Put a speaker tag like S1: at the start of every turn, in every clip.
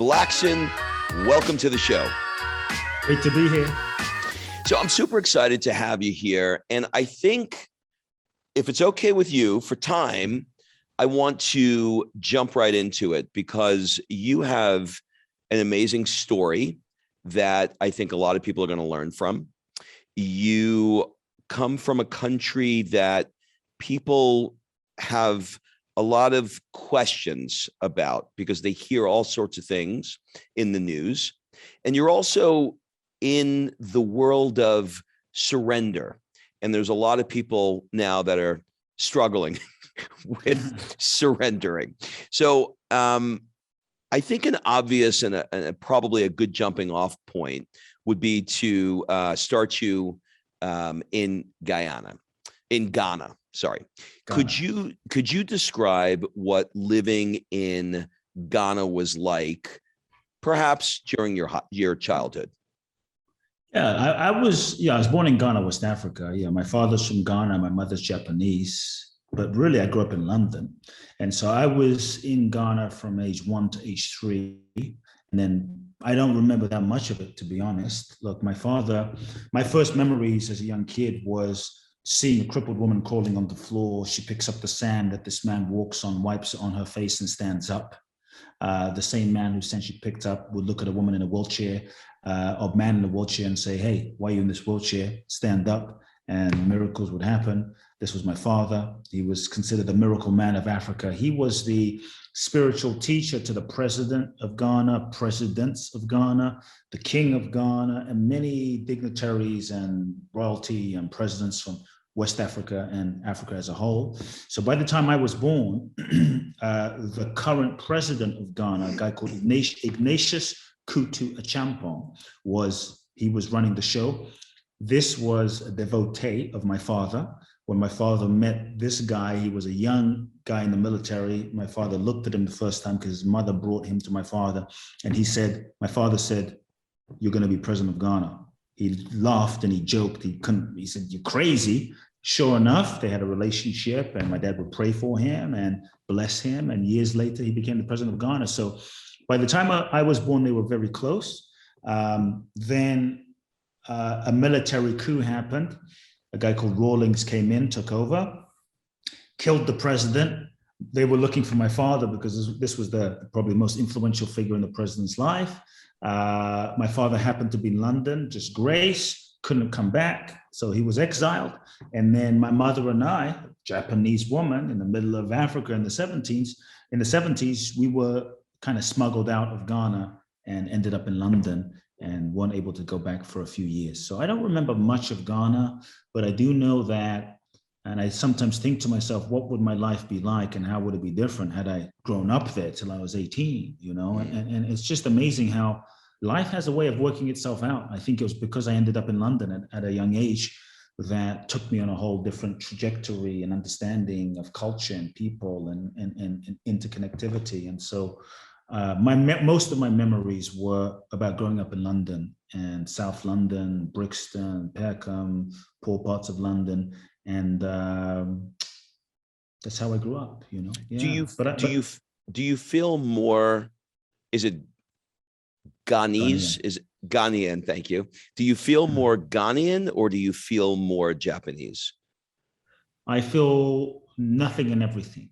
S1: Blackson, welcome to the show.
S2: Great to be here.
S1: So I'm super excited to have you here. And I think if it's okay with you for time, I want to jump right into it because you have an amazing story that I think a lot of people are going to learn from. You come from a country that people have a lot of questions about because they hear all sorts of things in the news. And you're also in the world of surrender. And there's a lot of people now that are struggling with surrendering. So I think an obvious and probably a good jumping off point would be to start you in Ghana. Sorry. Ghana. Could you describe what living in Ghana was like, perhaps during your childhood?
S2: Yeah, I was born in Ghana, West Africa. Yeah, my father's from Ghana, my mother's Japanese, but really I grew up in London. And so I was in Ghana from age 1 to age 3. And then I don't remember that much of it, to be honest. Look, my first memories as a young kid was seeing a crippled woman crawling on the floor. She picks up the sand that this man walks on, wipes it on her face and stands up. The same man who essentially picked up would look at a woman in a wheelchair or man in a wheelchair and say, "Hey, why are you in this wheelchair? Stand up," and miracles would happen. This was my father. He was considered the miracle man of Africa. He was the spiritual teacher to the president of Ghana, presidents of Ghana, the king of Ghana, and many dignitaries and royalty and presidents from West Africa and Africa as a whole. So by the time I was born, the current president of Ghana, a guy called Ignatius Kute Blackson, was running the show. This was a devotee of my father. When my father met this guy, he was a young guy in the military. My father looked at him the first time because his mother brought him to my father. And my father said, "You're going to be president of Ghana." He laughed and he joked. He said, "You're crazy." Sure enough, they had a relationship and my dad would pray for him and bless him. And years later, he became the president of Ghana. So by the time I was born, they were very close. Then a military coup happened. A guy called Rawlings came in, took over, killed the president. They were looking for my father because this was the probably most influential figure in the president's life. My father happened to be in London, just grace, couldn't come back. So he was exiled. And then my mother and I, Japanese woman in the middle of Africa in the 70s, we were kind of smuggled out of Ghana and ended up in London and weren't able to go back for a few years. So I don't remember much of Ghana, but I do know that, and I sometimes think to myself, what would my life be like and how would it be different had I grown up there till I was 18, And it's just amazing how life has a way of working itself out. I think it was because I ended up in London at a young age that took me on a whole different trajectory and understanding of culture and people and interconnectivity. And so most of my memories were about growing up in London and South London, Brixton, Peckham, poor parts of London. And that's how I grew up, Yeah.
S1: Do you feel more, is it Ghanese?
S2: Ghanaian.
S1: Is it Ghanaian? Thank you. Do you feel more Ghanaian or do you feel more Japanese?
S2: I feel nothing and everything.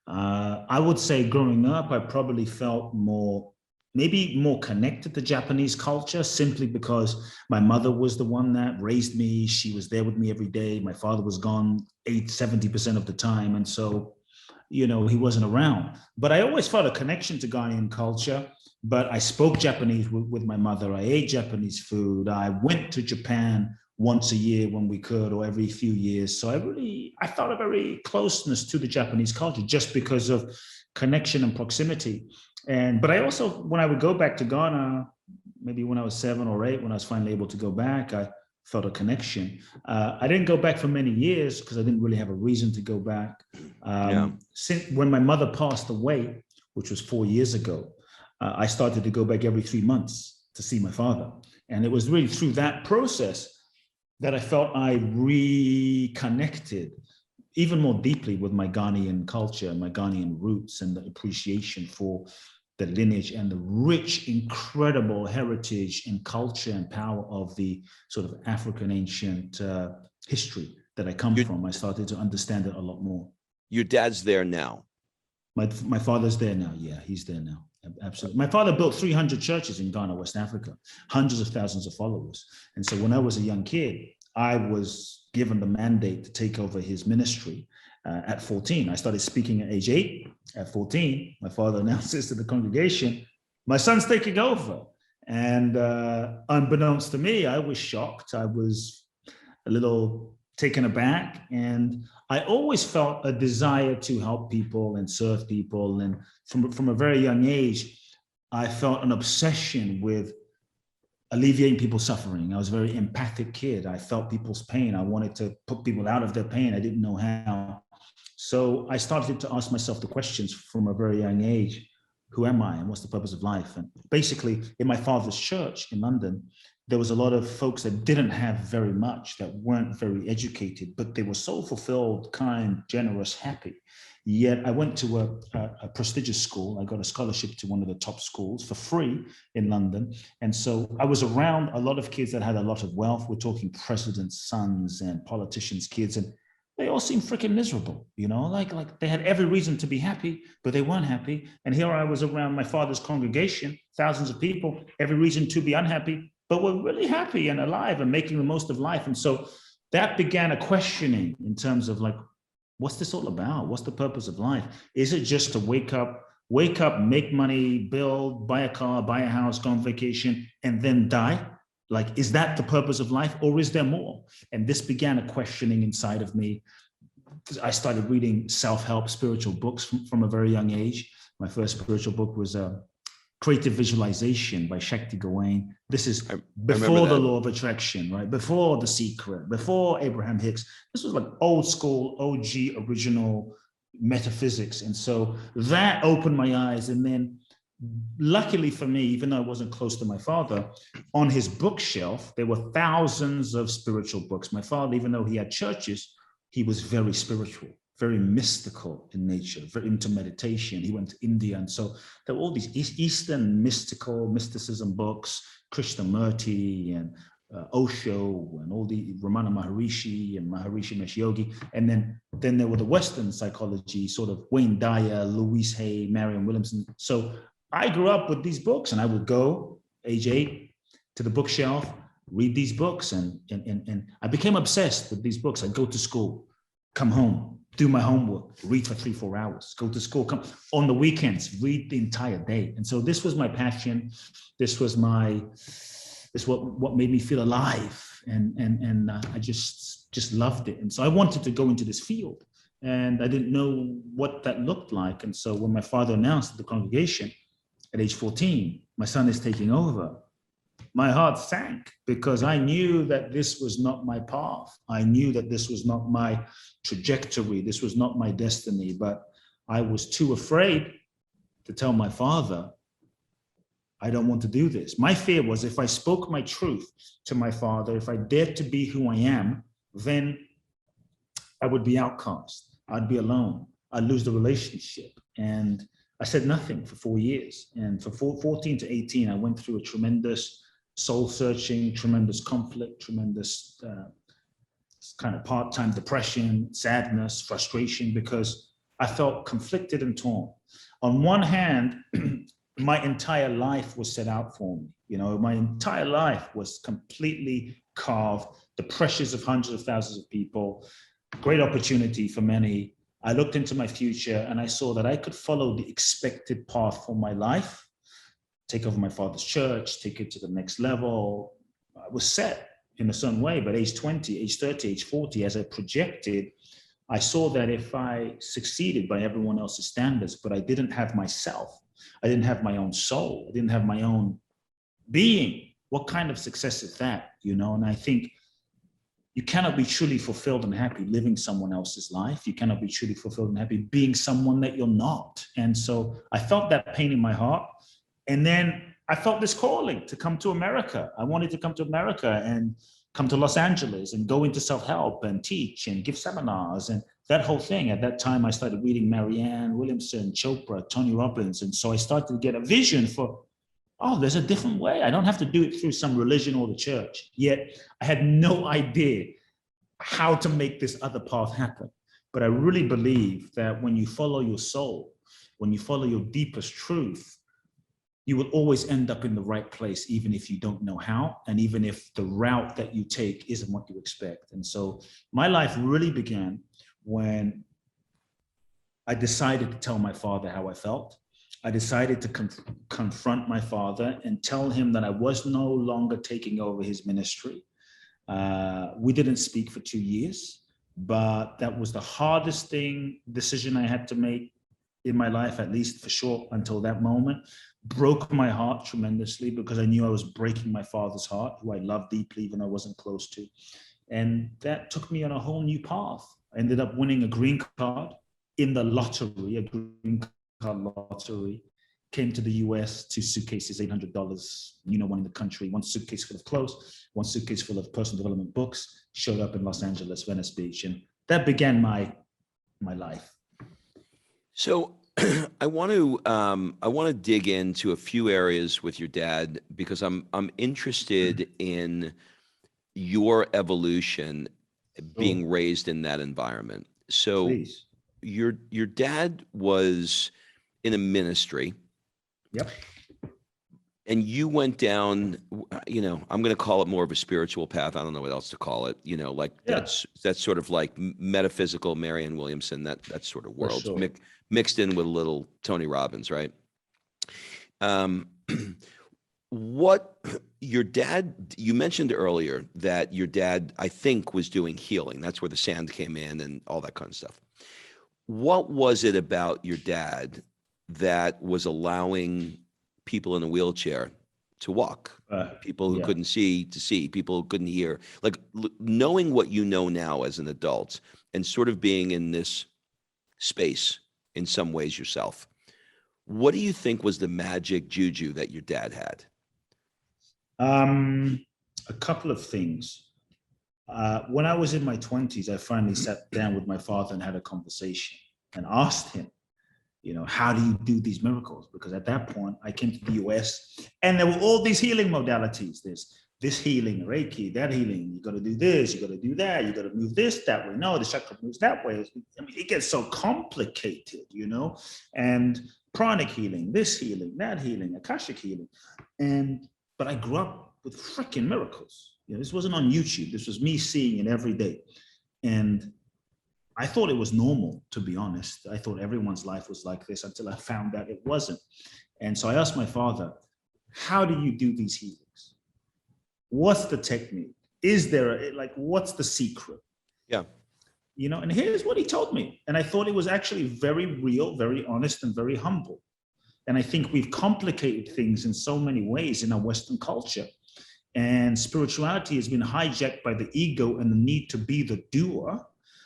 S2: I would say growing up, I probably felt maybe more connected to Japanese culture simply because my mother was the one that raised me. She was there with me every day. My father was gone 70% of the time. And so, he wasn't around. But I always felt a connection to Ghanaian culture. But I spoke Japanese with my mother. I ate Japanese food. I went to Japan once a year when we could, or every few years. So I felt a very closeness to the Japanese culture just because of connection and proximity. But I also, when I would go back to Ghana, maybe when I was 7 or 8, when I was finally able to go back, I felt a connection. I didn't go back for many years because I didn't really have a reason to go back. Since when my mother passed away, which was 4 years ago, I started to go back every 3 months to see my father. And it was really through that process that I felt I reconnected even more deeply with my Ghanaian culture, my Ghanaian roots, and the appreciation for the lineage and the rich, incredible heritage and culture and power of the sort of African ancient history that I come from. I started to understand it a lot more.
S1: Your dad's there now.
S2: My father's there now. Yeah, he's there now. Absolutely. My father built 300 churches in Ghana, West Africa, hundreds of thousands of followers. And so when I was a young kid, I was given the mandate to take over his ministry at 14. I started speaking at age 8. At 14, my father announces to the congregation, my son's taking over. And unbeknownst to me, I was shocked. I was a little taken aback. And I always felt a desire to help people and serve people. And from a very young age, I felt an obsession with alleviating people's suffering. I was a very empathic kid. I felt people's pain. I wanted to put people out of their pain. I didn't know how. So I started to ask myself the questions from a very young age. Who am I and what's the purpose of life? And basically, in my father's church in London, there was a lot of folks that didn't have very much, that weren't very educated, but they were so fulfilled, kind, generous, happy. Yet I went to a prestigious school. I got a scholarship to one of the top schools for free in London. And so I was around a lot of kids that had a lot of wealth. We're talking presidents' sons and politicians' kids. And they all seemed freaking miserable, like they had every reason to be happy, but they weren't happy. And here I was around my father's congregation, thousands of people, every reason to be unhappy, but we're really happy and alive and making the most of life. And so that began a questioning in terms of like, what's this all about? What's the purpose of life? Is it just to wake up, make money, build, buy a car, buy a house, go on vacation, and then die? Like, is that the purpose of life, or is there more? And this began a questioning inside of me. I started reading self-help spiritual books from a very young age. My first spiritual book was Creative Visualization by Shakti Gawain. This is before the law of attraction, right? Before The Secret, before Abraham Hicks. This was like old school, OG, original metaphysics. And so that opened my eyes. And then luckily for me, even though I wasn't close to my father, on his bookshelf, there were thousands of spiritual books. My father, even though he had churches, he was very spiritual, very mystical in nature, very into meditation. He went to India. And so there were all these Eastern mysticism books, Krishnamurti and Osho and all the Ramana Maharishi and Maharishi Mahesh Yogi. And then there were the Western psychology, sort of Wayne Dyer, Louise Hay, Marianne Williamson. So I grew up with these books, and I would go, age 8, to the bookshelf, read these books, and I became obsessed with these books. I'd go to school, come home, do my homework, read for 3-4 hours, go to school, come on the weekends, read the entire day. And so this was my passion. This was what made me feel alive, and I just loved it. And so I wanted to go into this field, and I didn't know what that looked like. And so when my father announced to the congregation at age 14, my son is taking over, my heart sank, because I knew that this was not my path. I knew that this was not my trajectory. This was not my destiny, but I was too afraid to tell my father, I don't want to do this. My fear was, if I spoke my truth to my father, if I dared to be who I am, then I would be outcast. I'd be alone. I'd lose the relationship. And I said nothing for 4 years. And for 14 to 18, I went through a tremendous soul searching, tremendous conflict, tremendous kind of part-time depression, sadness, frustration, because I felt conflicted and torn. On one hand, my entire life was set out for me. My entire life was completely carved, the pressures of hundreds of thousands of people, great opportunity for many. I looked into my future and I saw that I could follow the expected path for my life, take over my father's church, take it to the next level. I was set in a certain way, but age 20, age 30, age 40, as I projected, I saw that if I succeeded by everyone else's standards, but I didn't have myself, I didn't have my own soul, I didn't have my own being, what kind of success is that? And I think you cannot be truly fulfilled and happy living someone else's life. You cannot be truly fulfilled and happy being someone that you're not. And so I felt that pain in my heart. And then I felt this calling to come to America. I wanted to come to America and come to Los Angeles and go into self-help and teach and give seminars. And that whole thing, at that time, I started reading Marianne Williamson, Chopra, Tony Robbins. And so I started to get a vision for, oh, there's a different way. I don't have to do it through some religion or the church. Yet I had no idea how to make this other path happen. But I really believe that when you follow your soul, when you follow your deepest truth, you will always end up in the right place, even if you don't know how, and even if the route that you take isn't what you expect. And so my life really began when I decided to tell my father how I felt. I decided to confront my father and tell him that I was no longer taking over his ministry. We didn't speak for 2 years, but that was the hardest decision I had to make in my life, at least for sure, until that moment. Broke my heart tremendously because I knew I was breaking my father's heart, who I loved deeply, even though I wasn't close to. And that took me on a whole new path. I ended up winning a green card in the lottery, a green card lottery. Came to the US, 2 suitcases, $800, one in the country, 1 suitcase full of clothes, 1 suitcase full of personal development books, showed up in Los Angeles, Venice Beach. And that began my life.
S1: So I want to dig into a few areas with your dad, because I'm interested in your evolution being raised in that environment. So
S2: Please.
S1: your dad was in a ministry.
S2: Yep.
S1: And you went down, I'm going to call it more of a spiritual path. I don't know what else to call it. That's sort of like metaphysical, Marianne Williamson, that sort of world, sure. Mixed in with a little Tony Robbins, right? What your dad, you mentioned earlier that your dad, I think, was doing healing. That's where the sand came in and all that kind of stuff. What was it about your dad that was allowing people in a wheelchair to walk, people who couldn't see to see, people who couldn't hear, like knowing what you know now as an adult and sort of being in this space in some ways yourself? What do you think was the magic juju that your dad had?
S2: A couple of things. When I was in my 20s, I finally sat down with my father and had a conversation and asked him, how do you do these miracles? Because at that point, I came to the US and there were all these healing modalities. There's this healing, Reiki, that healing. You got to do this, you got to do that, you got to move this that way. No, the chakra moves that way. I mean, it gets so complicated, and pranic healing, this healing, that healing, Akashic healing. But I grew up with freaking miracles. This wasn't on YouTube. This was me seeing it every day. And I thought it was normal, to be honest. I thought everyone's life was like this until I found out it wasn't. And so I asked my father, how do you do these healings? What's the technique? Is there what's the secret?
S1: Yeah.
S2: And here's what he told me. And I thought it was actually very real, very honest, and very humble. And I think we've complicated things in so many ways in our Western culture. And spirituality has been hijacked by the ego and the need to be the doer,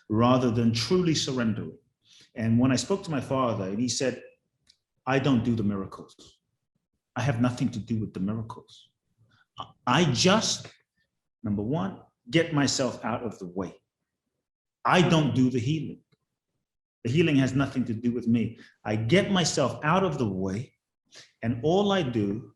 S2: rather than truly surrendering. And when I spoke to my father, and he said, I don't do the miracles. I have nothing to do with the miracles. I just, number one, get myself out of the way. I don't do the healing. The healing has nothing to do with me. I get myself out of the way, and all I do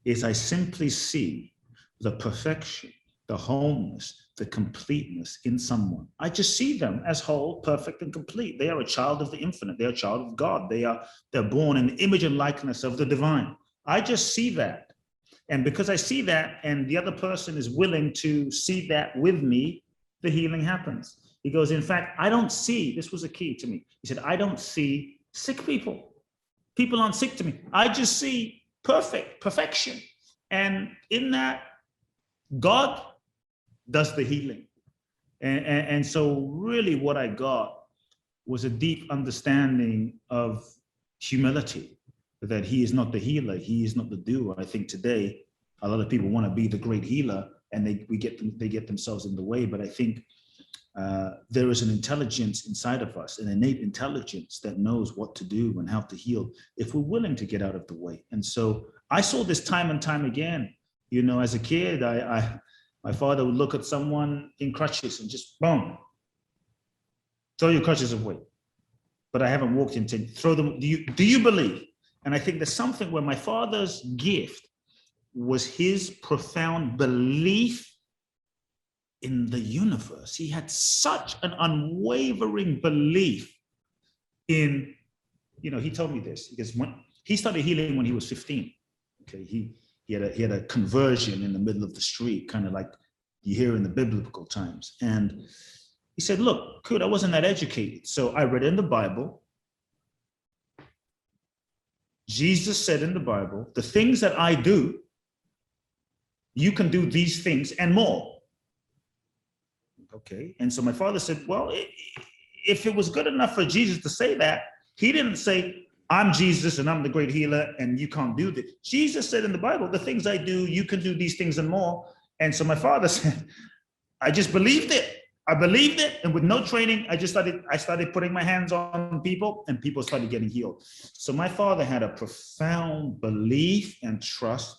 S2: is I simply see the perfection, the wholeness, the completeness in someone. I just see them as whole, perfect, and complete. They are a child of the infinite. They are a child of God. They're born in the image and likeness of the divine. I just see that. And because I see that, and the other person is willing to see that with me, the healing happens. He goes, in fact, I don't see, this was a key to me. He said, I don't see sick people. People aren't sick to me. I just see perfection. And in that, God does the healing. And so really what I got was a deep understanding of humility, that he is not the healer, he is not the doer. I think today, a lot of people want to be the great healer, and they get themselves in the way. But I think there is an intelligence inside of us, an innate intelligence that knows what to do and how to heal if we're willing to get out of the way. And so I saw this time and time again. As a kid, my father would look at someone in crutches and just boom, throw your crutches away. But I haven't walked in 10, throw them, do you believe? And I think there's something where my father's gift was his profound belief in the universe. He had such an unwavering belief in, he told me this, because when he started healing when he was 15. Okay, he had a conversion in the middle of the street, kind of like you hear in the biblical times. And he said, look, Kute, I wasn't that educated. So I read in the Bible, Jesus said in the Bible, the things that I do, you can do these things and more. Okay, and so my father said, well, if it was good enough for Jesus to say that, he didn't say, I'm Jesus and I'm the great healer and you can't do this. Jesus said in the Bible, the things I do, you can do these things and more. And so my father said, I just believed it. I believed it. And with no training, I started putting my hands on people and people started getting healed. So my father had a profound belief and trust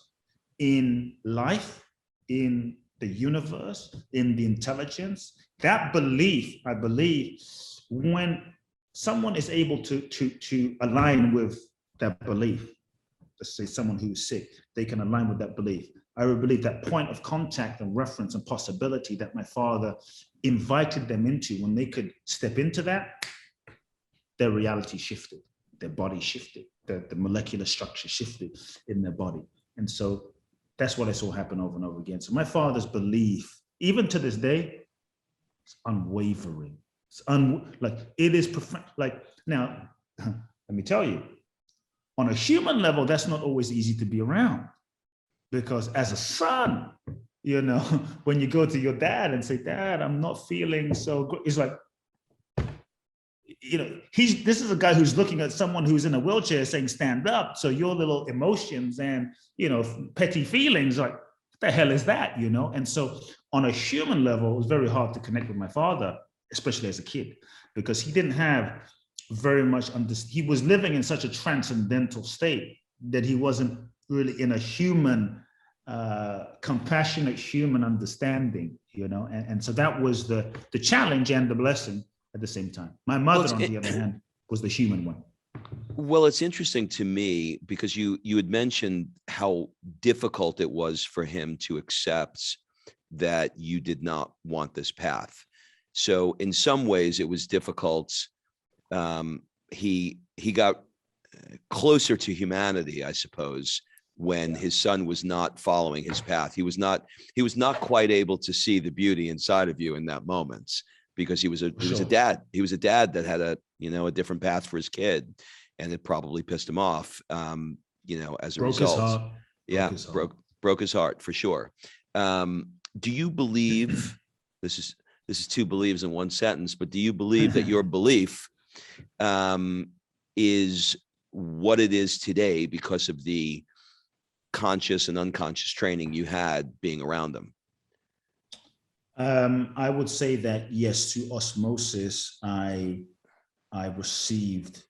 S2: in life, in the universe, in the intelligence. That belief, I believe, when someone is able to align with that belief, let's say someone who's sick, they can align with that belief. I would believe that point of contact and reference and possibility that my father invited them into, when they could step into that, their reality shifted, their body shifted, the molecular structure shifted in their body. And so that's what I saw happen over and over again. So my father's belief, even to this day, is unwavering. It is profound. Like, now, let me tell you, on a human level, that's not always easy to be around, because as a son, when you go to your dad and say, Dad, I'm not feeling so good, it's like, this is a guy who's looking at someone who's in a wheelchair saying, stand up. So your little emotions and, petty feelings, like, what the hell is that, And so on a human level, it was very hard to connect with my father, especially as a kid, because he didn't have very much, he was living in such a transcendental state that he wasn't really in a human, compassionate human understanding, and so that was the challenge and the blessing at the same time. My mother, on the other hand, was the human one.
S1: Well, it's interesting to me because you had mentioned how difficult it was for him to accept that you did not want this path. So in some ways it was difficult. He got closer to humanity, I suppose, when his son was not following his path. He was not quite able to see the beauty inside of you in that moment, because he was a dad. He was a dad that had a different path for his kid, and it probably pissed him off. As a result, broke his heart for sure. Do you believe this is two believes in one sentence? But do you believe that your belief is what it is today because of the conscious and unconscious training you had being around them?
S2: I would say that yes, through osmosis, I received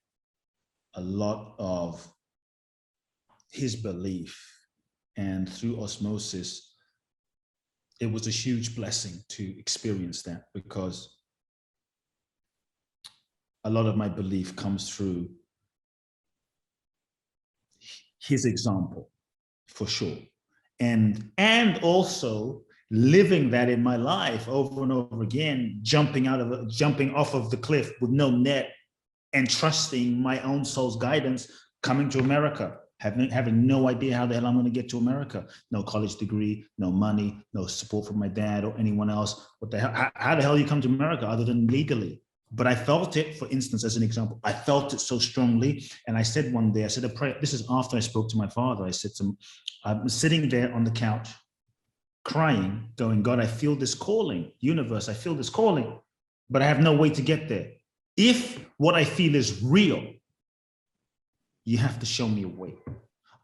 S2: a lot of his belief, and through osmosis, it was a huge blessing to experience that, because a lot of my belief comes through his example, for sure, and also living that in my life over and over again, jumping off of the cliff with no net and trusting my own soul's guidance, coming to America, having no idea how the hell I'm going to get to America. No college degree, no money, no support from my dad or anyone else. What the hell? How the hell you come to America other than legally? But I felt it, for instance, as an example, I felt it so strongly. And I said one day, I said a prayer. This is after I spoke to my father. I said to him, I'm sitting there on the couch, crying, going, God, I feel this calling, universe, I feel this calling, but I have no way to get there. If what I feel is real, you have to show me a way.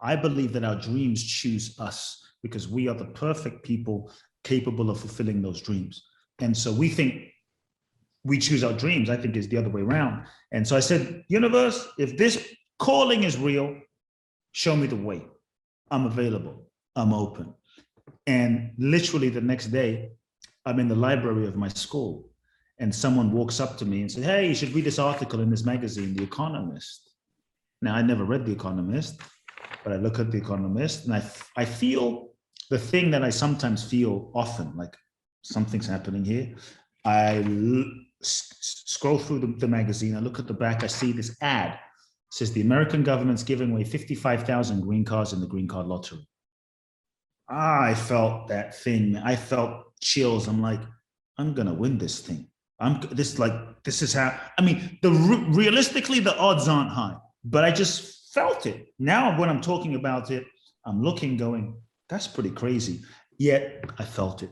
S2: I believe that our dreams choose us, because we are the perfect people capable of fulfilling those dreams. And so we think we choose our dreams. I think it's the other way around. And so I said, universe, if this calling is real, show me the way. I'm available. I'm open. And literally the next day, I'm in the library of my school, and someone walks up to me and says, hey, you should read this article in this magazine, The Economist. Now, I never read The Economist, but I look at The Economist and I feel the thing that I sometimes feel often, like something's happening here. I scroll through the magazine, I look at the back, I see this ad. It says the American government's giving away 55,000 green cards in the green card lottery. I felt that thing. I felt chills. I'm like, I'm gonna win this thing. This is how, I mean, realistically, the odds aren't high, but I just felt it. Now, when I'm talking about it, I'm looking, going, that's pretty crazy. Yet I felt it.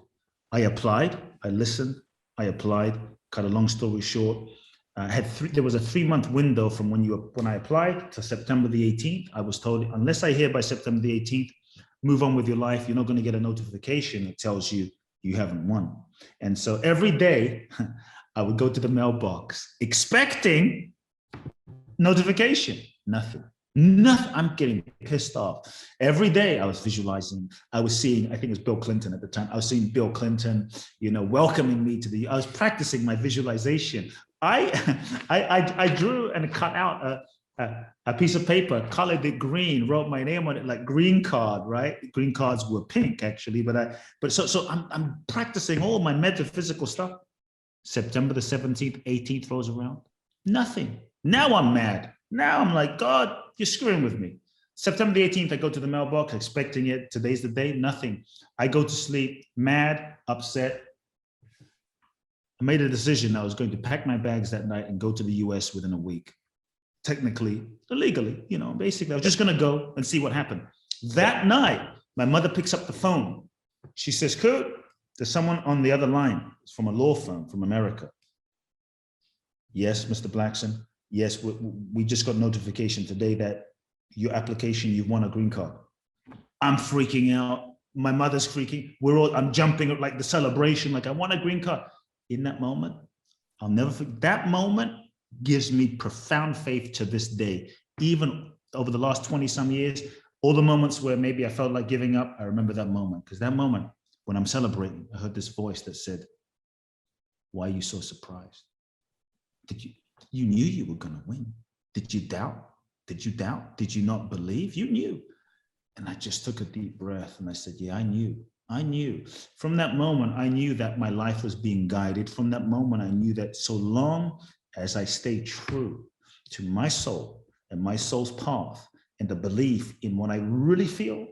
S2: I applied, I listened, I applied, cut a long story short. There was a 3-month window from when I applied to September the 18th. I was told, unless I hear by September the 18th, move on with your life, you're not going to get a notification that tells you you haven't won. And so every day I would go to the mailbox expecting notification, nothing. I'm getting pissed off. Every day I was visualizing, I was seeing, I think it was Bill Clinton at the time. I was seeing Bill Clinton, welcoming me I was practicing my visualization. I drew and cut out a piece of paper, colored it green, wrote my name on it, like green card, right? Green cards were pink actually, so I'm practicing all my metaphysical stuff. September the 17th, 18th rolls around, nothing. Now I'm mad. Now I'm like, God, you're screwing with me. September the 18th, I go to the mailbox expecting it. Today's the day, nothing. I go to sleep, mad, upset. I made a decision. I was going to pack my bags that night and go to the US within a week. Technically, illegally, basically, I was just going to go and see what happened. That night, my mother picks up the phone. She says, Kurt, there's someone on the other line. It's from a law firm from America. Yes, Mr. Blackson. Yes, we just got notification today that your application, you've won a green card. I'm freaking out. My mother's freaking. I'm jumping like the celebration, like I won a green card. In that moment, I'll never forget. That moment gives me profound faith to this day. Even over the last 20 some years, all the moments where maybe I felt like giving up, I remember that moment. Because that moment, when I'm celebrating, I heard this voice that said, why are you so surprised? You knew you were going to win. Did you doubt? Did you doubt? Did you not believe? You knew. And I just took a deep breath and I said, yeah, I knew. From that moment, I knew that my life was being guided. From that moment, I knew that so long as I stay true to my soul and my soul's path and the belief in what I really feel,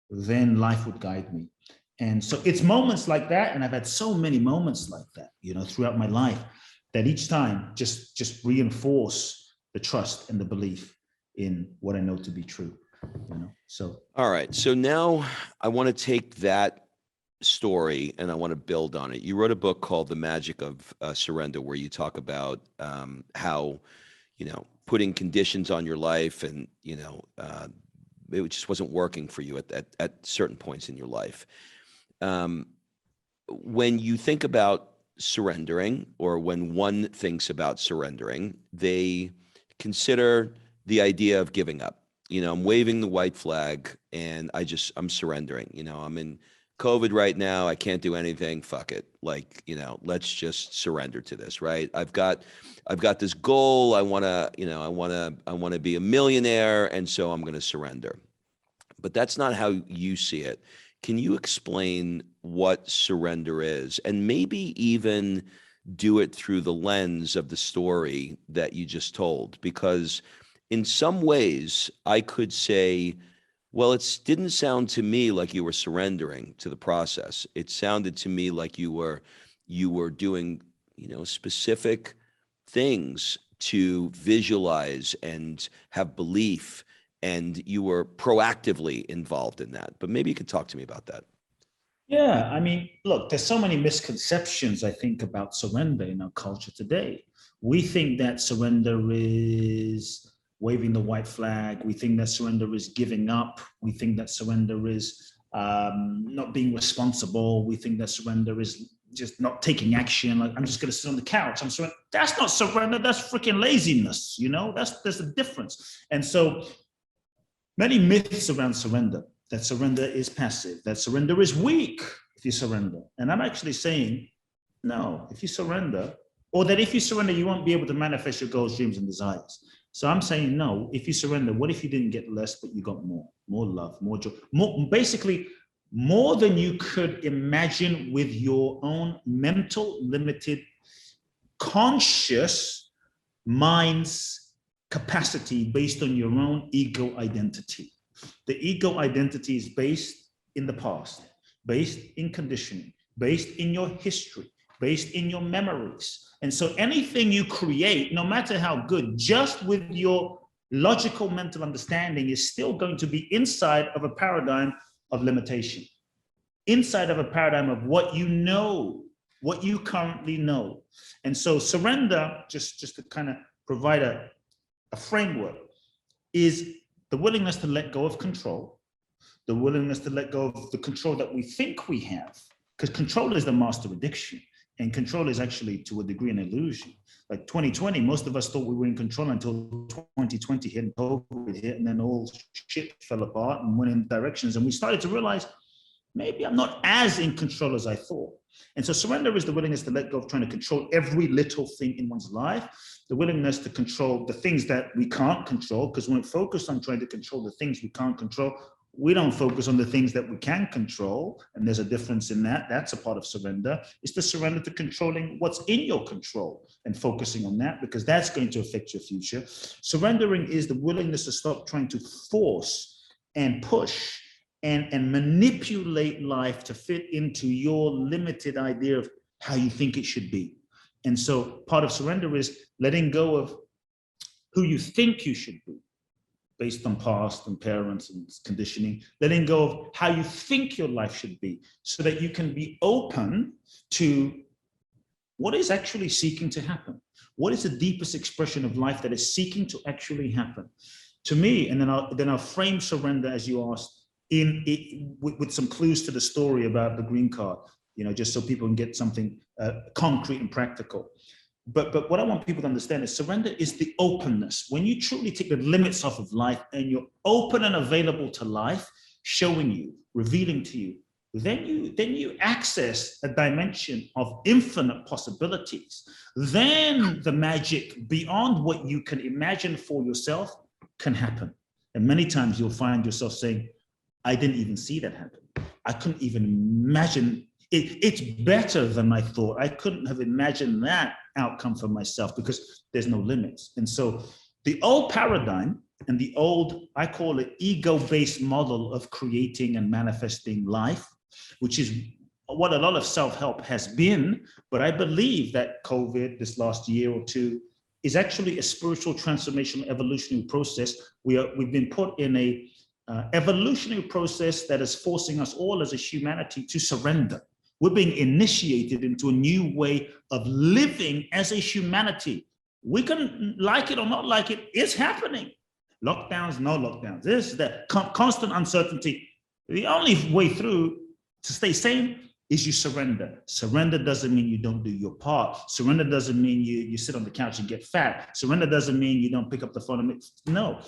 S2: then life would guide me. And so it's moments like that. And I've had so many moments like that, throughout my life, that each time just reinforce the trust and the belief in what I know to be true, so.
S1: All right. So now I want to take that story and I want to build on it. You wrote a book called The Magic of Surrender, where you talk about how, putting conditions on your life and, it just wasn't working for you at certain points in your life. When you think about surrendering, or when one thinks about surrendering, they consider the idea of giving up. I'm waving the white flag and I'm surrendering. I'm in COVID right now. I can't do anything. Fuck it. Let's just surrender to this, right? I've got this goal. I want to be a millionaire. And so I'm going to surrender. But that's not how you see it. Can you explain what surrender is, and maybe even do it through the lens of the story that you just told? Because in some ways I could say, well, it didn't sound to me like you were surrendering to the process. It sounded to me like you were doing, specific things to visualize and have belief, and you were proactively involved in that. But maybe you could talk to me about that.
S2: Yeah, I mean, look, there's so many misconceptions, I think, about surrender in our culture today. We think that surrender is waving the white flag. We think that surrender is giving up. We think that surrender is not being responsible. We think that surrender is just not taking action. Like, I'm just going to sit on the couch. That's not surrender. That's freaking laziness. There's a difference. And so many myths around surrender. That surrender is passive, that surrender is weak if you surrender. And I'm actually saying No, if you surrender, or that if you surrender, you won't be able to manifest your goals, dreams, and desires. So I'm saying no. If you surrender, what if you didn't get less, but you got more love, more joy, more, basically more than you could imagine with your own mental, limited, conscious mind's capacity based on your own ego identity. The ego identity is based in the past, based in conditioning, based in your history, based in your memories. And so anything you create, no matter how good, just with your logical mental understanding, is still going to be inside of a paradigm of limitation, inside of a paradigm of what you know, what you currently know. And so surrender, just to kind of provide a framework, is the willingness to let go of control, the willingness to let go of the control that we think we have, because control is the master addiction, and control is actually, to a degree, an illusion. Like 2020, most of us thought we were in control until 2020 hit and COVID hit, and then all shit fell apart and went in directions, and we started to realize, maybe I'm not as in control as I thought. And so surrender is the willingness to let go of trying to control every little thing in one's life, the willingness to control the things that we can't control, because when we focus on trying to control the things we can't control, we don't focus on the things that we can control. And there's a difference in that. That's a part of surrender. It's to surrender to controlling what's in your control and focusing on that, because that's going to affect your future. Surrendering is the willingness to stop trying to force and push and manipulate life to fit into your limited idea of how you think it should be. And so part of surrender is letting go of who you think you should be based on past and parents and conditioning, letting go of how you think your life should be, so that you can be open to what is actually seeking to happen. What is the deepest expression of life that is seeking to actually happen? To me, and then I'll frame surrender, as you asked, with some clues to the story about the green card, just so people can get something concrete and practical. But what I want people to understand is surrender is the openness. When you truly take the limits off of life and you're open and available to life, showing you, revealing to you, then you access a dimension of infinite possibilities. Then the magic beyond what you can imagine for yourself can happen. And many times you'll find yourself saying, I didn't even see that happen. I couldn't even imagine it. It's better than I thought. I couldn't have imagined that outcome for myself, because there's no limits. And so the old paradigm and the old, I call it, ego-based model of creating and manifesting life, which is what a lot of self-help has been. But I believe that COVID, this last year or two, is actually a spiritual transformational evolutionary process. We've been put in a evolutionary process that is forcing us all as a humanity to surrender. We're being initiated into a new way of living as a humanity. We can like it or not like it, it's happening. Lockdowns, no lockdowns, this, that, constant uncertainty. The only way through to stay sane is you surrender. Surrender doesn't mean you don't do your part. Surrender doesn't mean you sit on the couch and get fat. Surrender doesn't mean you don't pick up the phone. No.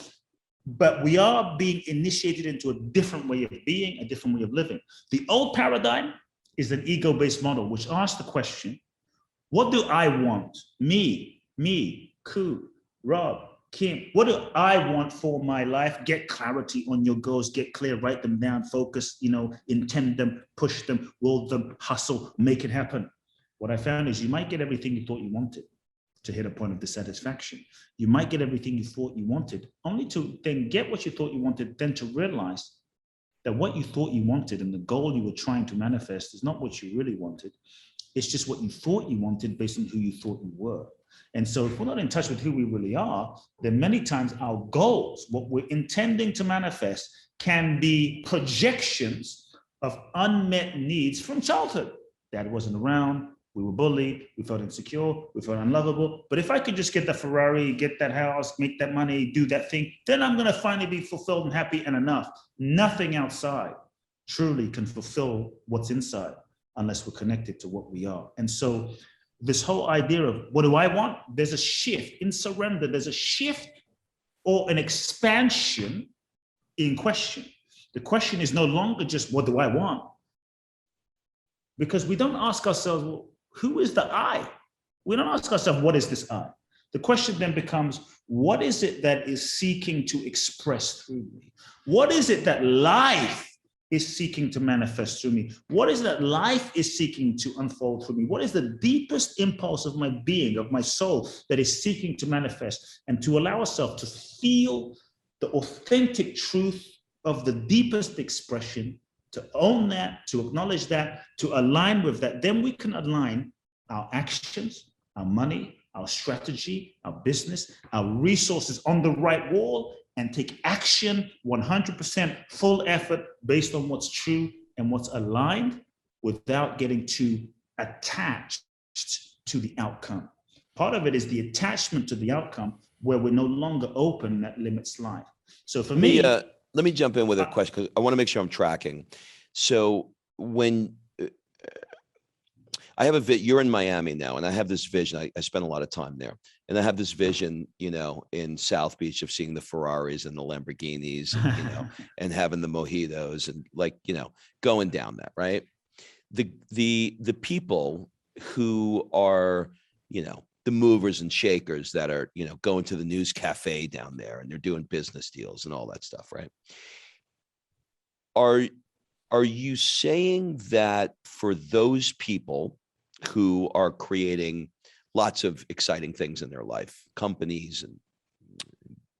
S2: But we are being initiated into a different way of being, a different way of living. The old paradigm is an ego-based model, which asks the question, what do I want? Me, Kute, Rob, Kim, what do I want for my life? Get clarity on your goals, get clear, write them down, focus, intend them, push them, will them, hustle, make it happen. What I found is you might get everything you thought you wanted to hit a point of dissatisfaction. You might get everything you thought you wanted, only to then get what you thought you wanted, then to realize that what you thought you wanted and the goal you were trying to manifest is not what you really wanted. It's just what you thought you wanted based on who you thought you were. And so if we're not in touch with who we really are, then many times our goals, what we're intending to manifest, can be projections of unmet needs from childhood. Dad wasn't around, we were bullied, we felt insecure, we felt unlovable. But if I could just get that Ferrari, get that house, make that money, do that thing, then I'm gonna finally be fulfilled and happy and enough. Nothing outside truly can fulfill what's inside unless we're connected to what we are. And so this whole idea of what do I want? There's a shift in surrender. There's a shift or an expansion in question. The question is no longer just what do I want? Because we don't ask ourselves, well, who is the I? We don't ask ourselves, what is this I? The question then becomes, what is it that is seeking to express through me? What is it that life is seeking to manifest through me? What is that life is seeking to unfold through me? What is the deepest impulse of my being, of my soul, that is seeking to manifest? And to allow ourselves to feel the authentic truth of the deepest expression, to own that, to acknowledge that, to align with that, then we can align our actions, our money, our strategy, our business, our resources on the right wall, and take action 100% full effort based on what's true and what's aligned, without getting too attached to the outcome. Part of it is the attachment to the outcome, where we're no longer open, that limits life. So for me,
S1: let me jump in with a question, because I want to make sure I'm tracking. So when I have you're in Miami now, and I have this vision. I spent a lot of time there, and I have this vision, in South Beach, of seeing the Ferraris and the Lamborghinis, and, and having the mojitos, and going down that, right? The people who are, the movers and shakers that are, going to the news cafe down there, and they're doing business deals and all that stuff, right? Are you saying that for those people who are creating lots of exciting things in their life, companies and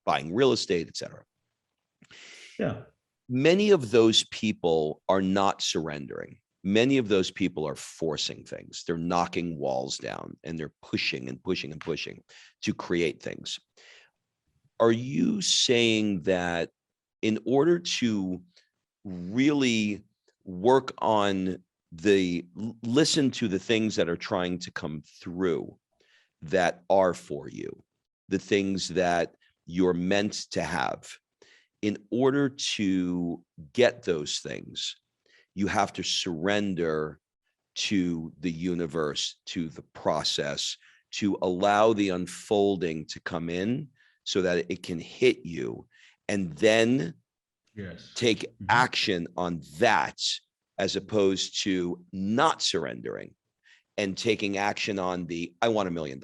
S1: buying real estate, et cetera,
S2: yeah,
S1: many of those people are not surrendering. Many of those people are forcing things. They're knocking walls down, and they're pushing and pushing and pushing to create things. Are you saying that in order to really work on listen to the things that are trying to come through, that are for you, the things that you're meant to have, in order to get those things, you have to surrender to the universe, to the process, to allow the unfolding to come in so that it can hit you, and then take action on that, as opposed to not surrendering and taking action on I want $1 million.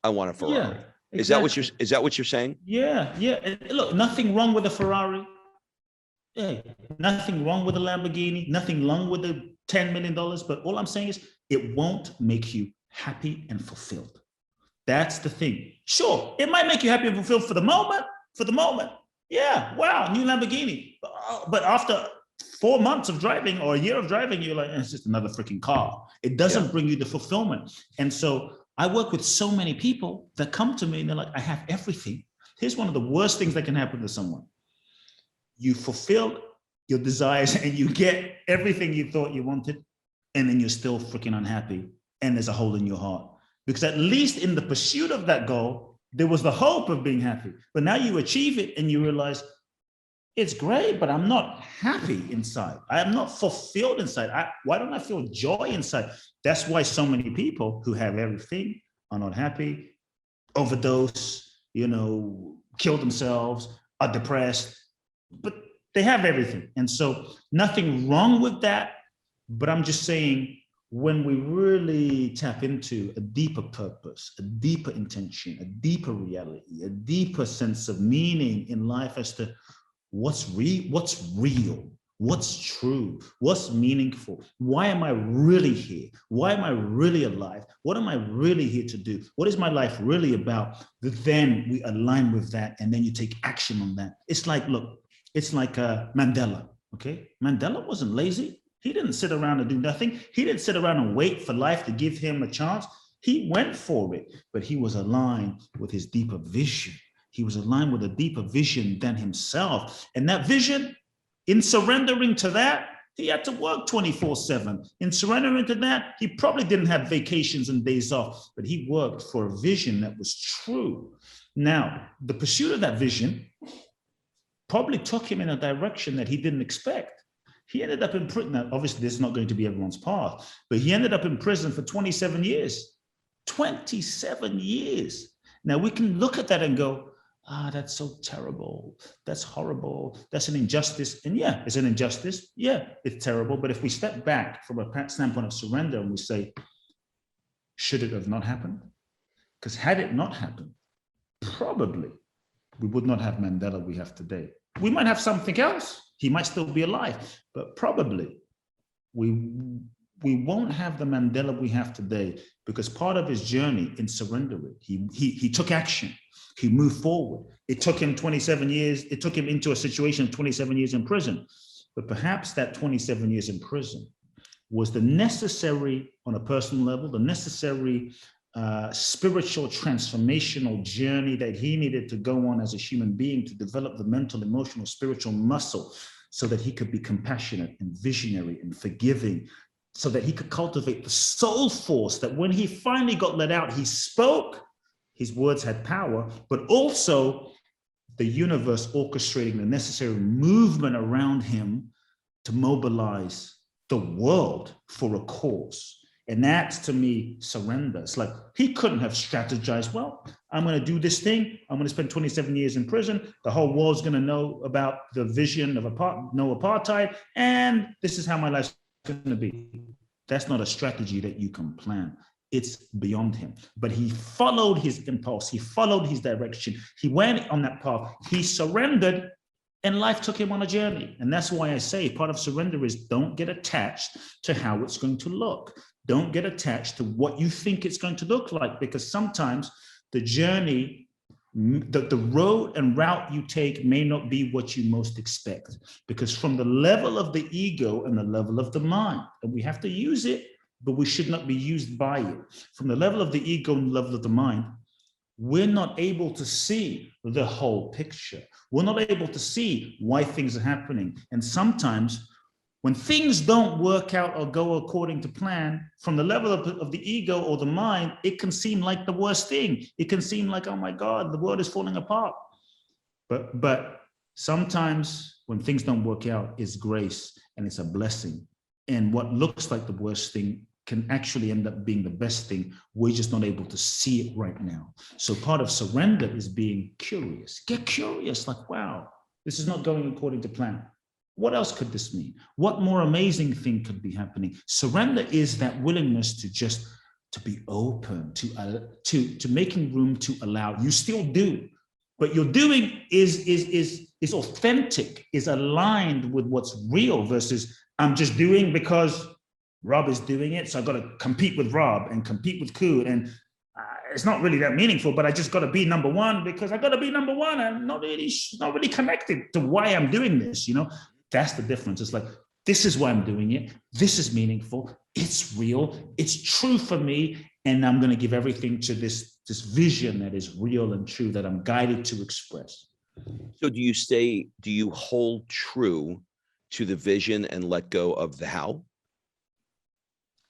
S1: I want a Ferrari.
S2: Yeah, exactly.
S1: Is that what you're saying?
S2: Yeah. And look, nothing wrong with a Ferrari. Yeah, nothing wrong with a Lamborghini, nothing wrong with the $10 million. But all I'm saying is, it won't make you happy and fulfilled. That's the thing. Sure, it might make you happy and fulfilled for the moment. Yeah, wow, new Lamborghini. But after 4 months of driving, or a year of driving, you're like, it's just another freaking car. It doesn't bring you the fulfillment. And so I work with so many people that come to me and they're like, I have everything. Here's one of the worst things that can happen to someone. You fulfill your desires and you get everything you thought you wanted, and then you're still freaking unhappy, and there's a hole in your heart. Because at least in the pursuit of that goal, there was the hope of being happy. But now you achieve it and you realize, it's great, but I'm not happy inside. I am not fulfilled inside. Why don't I feel joy inside? That's why so many people who have everything are not happy, overdose, kill themselves, are depressed, but they have everything. And so nothing wrong with that. But I'm just saying, when we really tap into a deeper purpose, a deeper intention, a deeper reality, a deeper sense of meaning in life as to what's real, what's true, what's meaningful, why am I really here? Why am I really alive? What am I really here to do? What is my life really about? Then we align with that, and then you take action on that. It's like Mandela, okay? Mandela wasn't lazy. He didn't sit around and do nothing. He didn't sit around and wait for life to give him a chance. He went for it, but he was aligned with his deeper vision. He was aligned with a deeper vision than himself. And that vision, in surrendering to that, he had to work 24/7. In surrendering to that, he probably didn't have vacations and days off, but he worked for a vision that was true. Now, the pursuit of that vision probably took him in a direction that he didn't expect. He ended up in prison. Now, obviously, this is not going to be everyone's path, but he ended up in prison for 27 years. 27 years. Now, we can look at that and go, that's so terrible. That's horrible. That's an injustice. And yeah, it's an injustice. Yeah, it's terrible. But if we step back from a standpoint of surrender and we say, Should it have not happened? Because had it not happened, probably we would not have Mandela we have today. We might have something else. He might still be alive, but probably we won't have the Mandela we have today, because part of his journey in surrendering, he took action. He moved forward. It took him 27 years. It took him into a situation of 27 years in prison. But perhaps that 27 years in prison was the necessary, on a personal level, the necessary spiritual transformational journey that he needed to go on as a human being to develop the mental, emotional, spiritual muscle so that he could be compassionate and visionary and forgiving, so that he could cultivate the soul force that when he finally got let out, he spoke, his words had power, but also the universe orchestrating the necessary movement around him to mobilize the world for a cause. And that's, to me, surrender. It's like he couldn't have strategized, well, I'm going to do this thing. I'm going to spend 27 years in prison. The whole world's going to know about the vision of no apartheid. And this is how my life's going to be. That's not a strategy that you can plan. It's beyond him. But he followed his impulse. He followed his direction. He went on that path. He surrendered, and life took him on a journey. And that's why I say part of surrender is don't get attached to how it's going to look. Don't get attached to what you think it's going to look like, because sometimes the journey, the road and route you take may not be what you most expect, because from the level of the ego and the level of the mind, and we have to use it, but we should not be used by it. From the level of the ego and the level of the mind, we're not able to see the whole picture. We're not able to see why things are happening. And sometimes when things don't work out or go according to plan, from the level of the ego or the mind, it can seem like the worst thing. It can seem like, oh my God, the world is falling apart. But sometimes when things don't work out, it's grace and it's a blessing. And what looks like the worst thing can actually end up being the best thing. We're just not able to see it right now. So part of surrender is being curious. Get curious, like, wow, this is not going according to plan. What else could this mean? What more amazing thing could be happening? Surrender is that willingness to be open, to making room to allow. You still do, but your doing is authentic, is aligned with what's real, versus I'm just doing because Rob is doing it, so I've got to compete with Rob and compete with Kute, and it's not really that meaningful, but I just got to be number one because I got to be number one, and not really connected to why I'm doing this, you know? That's the difference. It's like, this is why I'm doing it. This is meaningful. It's real. It's true for me. And I'm going to give everything to this vision that is real and true, that I'm guided to express.
S1: So do you hold true to the vision and let go of the how?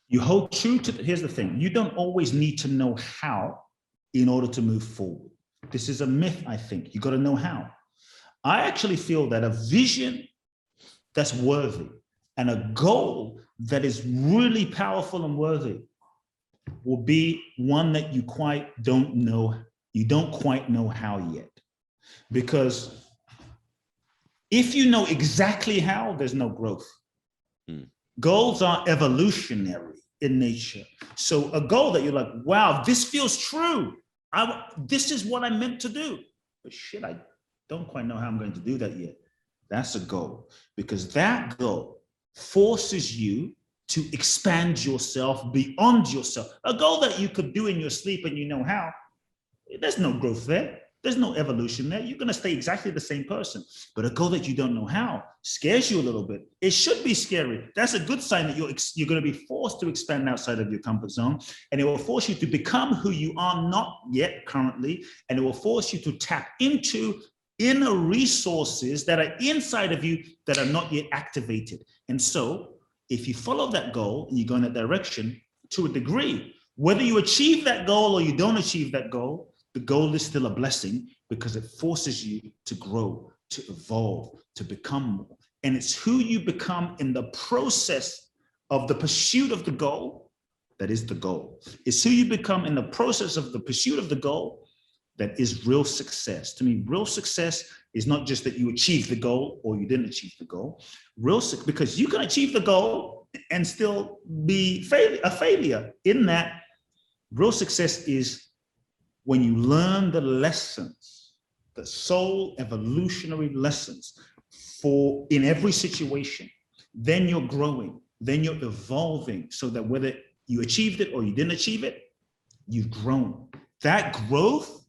S2: You hold true to, here's the thing. You don't always need to know how in order to move forward. This is a myth, I think. You got to know how. I actually feel that a vision that's worthy and a goal that is really powerful and worthy will be one that you don't quite know how yet. Because if you know exactly how, there's no growth. Goals are evolutionary in nature. So a goal that you're like, wow, this feels true. This is what I'm meant to do. But shit, I don't quite know how I'm going to do that yet. That's a goal, because that goal forces you to expand yourself beyond yourself. A goal that you could do in your sleep and you know how, there's no growth there. There's no evolution there. You're going to stay exactly the same person. But a goal that you don't know how scares you a little bit. It should be scary. That's a good sign that you're going to be forced to expand outside of your comfort zone. And it will force you to become who you are not yet currently. And it will force you to tap into inner resources that are inside of you that are not yet activated. And so if you follow that goal and you go in that direction to a degree, whether you achieve that goal or you don't achieve that goal, the goal is still a blessing, because it forces you to grow, to evolve, to become more. And it's who you become in the process of the pursuit of the goal that is the goal. It's who you become in the process of the pursuit of the goal that is real success. To me, real success is not just that you achieve the goal or you didn't achieve the goal. Because you can achieve the goal and still be a failure in that Real success is when you learn the lessons, the soul evolutionary lessons for in every situation, then you're growing, then you're evolving, so that whether you achieved it or you didn't achieve it, you've grown. That growth,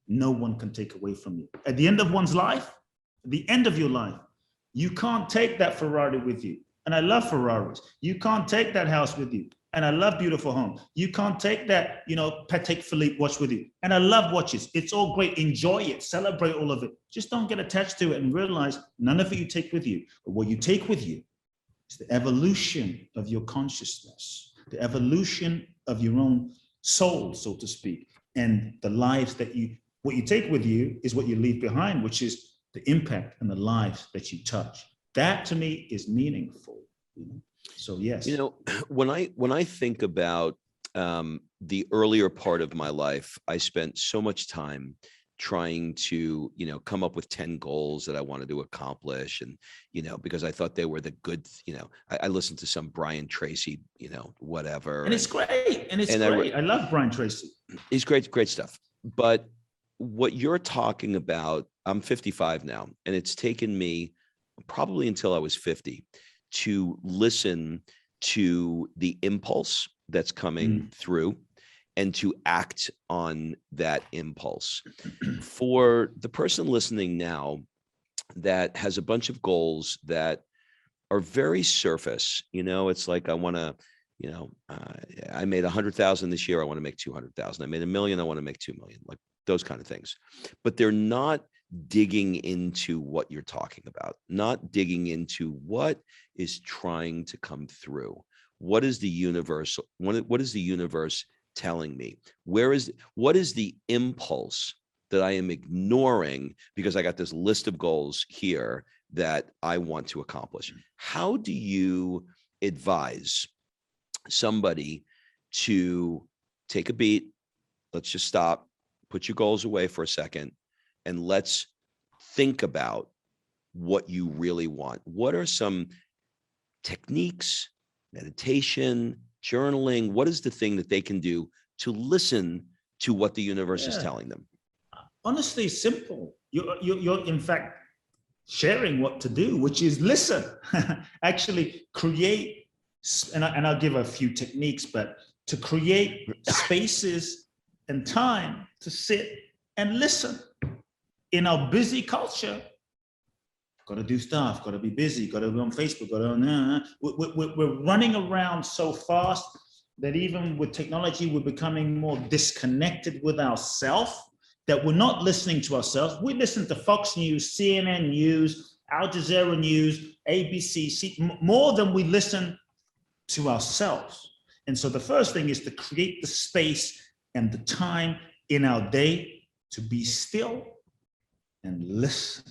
S2: no one can take away from you. At the end of one's life, at the end of your life, you can't take that Ferrari with you. And I love Ferraris. You can't take that house with you. And I love beautiful homes. You can't take that, Patek Philippe watch with you. And I love watches. It's all great. Enjoy it. Celebrate all of it. Just don't get attached to it and realize none of it you take with you. But what you take with you is the evolution of your consciousness, the evolution of your own soul, so to speak, and the lives that what you take with you is what you leave behind, which is the impact and the lives that you touch. That to me is meaningful. So yes.
S1: When I think about the earlier part of my life, I spent so much time trying to, come up with 10 goals that I wanted to accomplish. And, because I thought they were the good, I listened to some Brian Tracy, whatever.
S2: And it's great. And it's great. I love Brian Tracy.
S1: He's great stuff. But what you're talking about, I'm 55 now, and it's taken me probably until I was 50 to listen to the impulse that's coming through and to act on that impulse. For the person listening now that has a bunch of goals that are very surface, it's like, I want to, I made 100,000 this year. I want to make 200,000. I made $1 million. I want to make 2 million, like those kind of things, but they're not digging into what you're talking about, not digging into what is trying to come through. What is the universe? What is the universe telling me? What is the impulse that I am ignoring because I got this list of goals here that I want to accomplish? How do you advise somebody to take a beat? Let's just stop, put your goals away for a second, and let's think about what you really want. What are some techniques, meditation, journaling? What is the thing that they can do to listen to what the universe is telling them?
S2: Honestly, simple. You're in fact sharing what to do, which is listen. Actually create, and I'll give a few techniques, but to create spaces and time to sit and listen. In our busy culture, got to do stuff, got to be busy, got to be on Facebook, got to, we're running around so fast that even with technology, we're becoming more disconnected with ourselves, that we're not listening to ourselves. We listen to Fox News, CNN News, Al Jazeera News, ABC, more than we listen to ourselves. And so the first thing is to create the space and the time in our day to be still and listen.